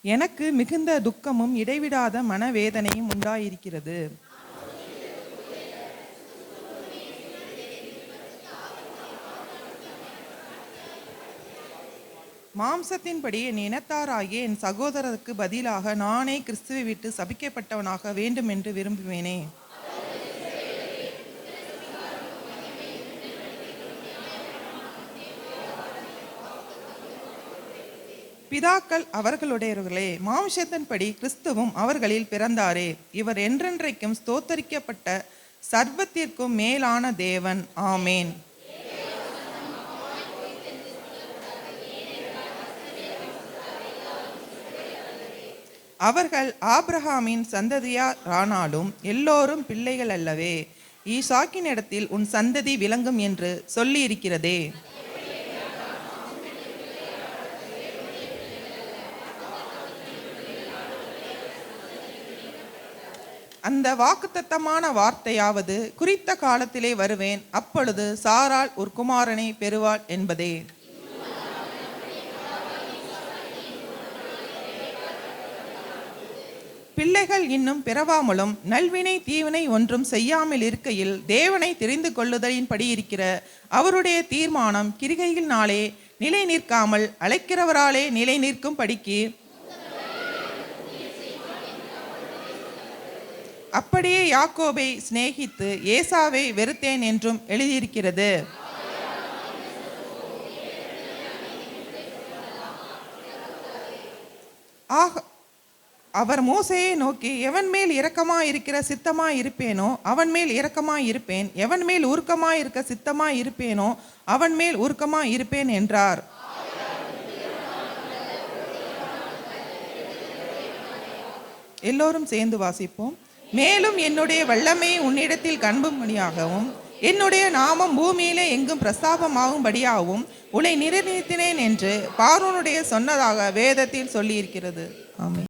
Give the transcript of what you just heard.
எனக்கு மிகுந்த துக்கமும் இடைவிடாத மனவேதனையும் உண்டாயிருக்கிறது. மாம்சத்தின்படி என் இனத்தாராகிய என் சகோதரருக்கு பதிலாக நானே கிறிஸ்துவை விட்டு சபிக்கப்பட்டவனாக வேண்டும் என்று விரும்புவேனே. பிதாக்கள் அவர்களுடையவர்களே, மாம்சத்தின்படி கிறிஸ்துவும் அவர்களில் பிறந்தாரே. இவர் என்றென்றைக்கும் ஸ்தோத்தரிக்கப்பட்ட சர்வத்திற்கும் மேலான தேவன். ஆமேன். அவர்கள் ஆபிரகாமின் சந்ததியாரானாலும் எல்லோரும் பிள்ளைகள் அல்லவே. ஈசாக்கின் இடத்தில் உன் சந்ததி விளங்கும் என்று சொல்லி இருக்கிறதே. அந்த வாக்குத்தத்தமான வார்த்தையாவது, குறித்த காலத்திலே வருவேன், அப்பொழுது சாராள் ஒரு குமாரனை பெறுவாள் என்பதே. பிள்ளைகள் இன்னும் பிறவாமலும் நல்வினை தீவினை ஒன்றும் செய்யாமல் இருக்கையில் தேவனை தெரிந்து கொள்ளுதலின்படி இருக்கிற அவருடைய தீர்மானம் கிரிகையினாலே நிலை நிற்காமல் அழைக்கிறவராலே நிலை நிற்கும் படிக்கு அப்படியே யாக்கோபை சிநேகித்து ஏசாவை வெறுத்தேன் என்றும் எழுதியிருக்கிறது. அவர் மோசேயை நோக்கி, எவன் மேல் இரக்கமாய் இருக்கிற சித்தமாய் இருப்பேனோ அவன் மேல் இரக்கமாய் இருப்பேன், எவன் மேல் உருக்கமாய் இருக்க சித்தமாய் இருப்பேனோ அவன் மேல் உருக்கமாய் இருப்பேன் என்றார். எல்லோரும் சேர்ந்து வாசிப்போம். மேலும் என்னுடைய வல்லமையை உன்னிடத்தில் காண்பும்படியாகவும் என்னுடைய நாமம் பூமியிலே எங்கும் பிரஸ்தாபமாகும்படியாகவும் உன்னை நிர்ணயித்தினேன் என்று பார்வோனுடைய சொன்னதாக வேதத்தில் சொல்லியிருக்கிறது. ஆமென்.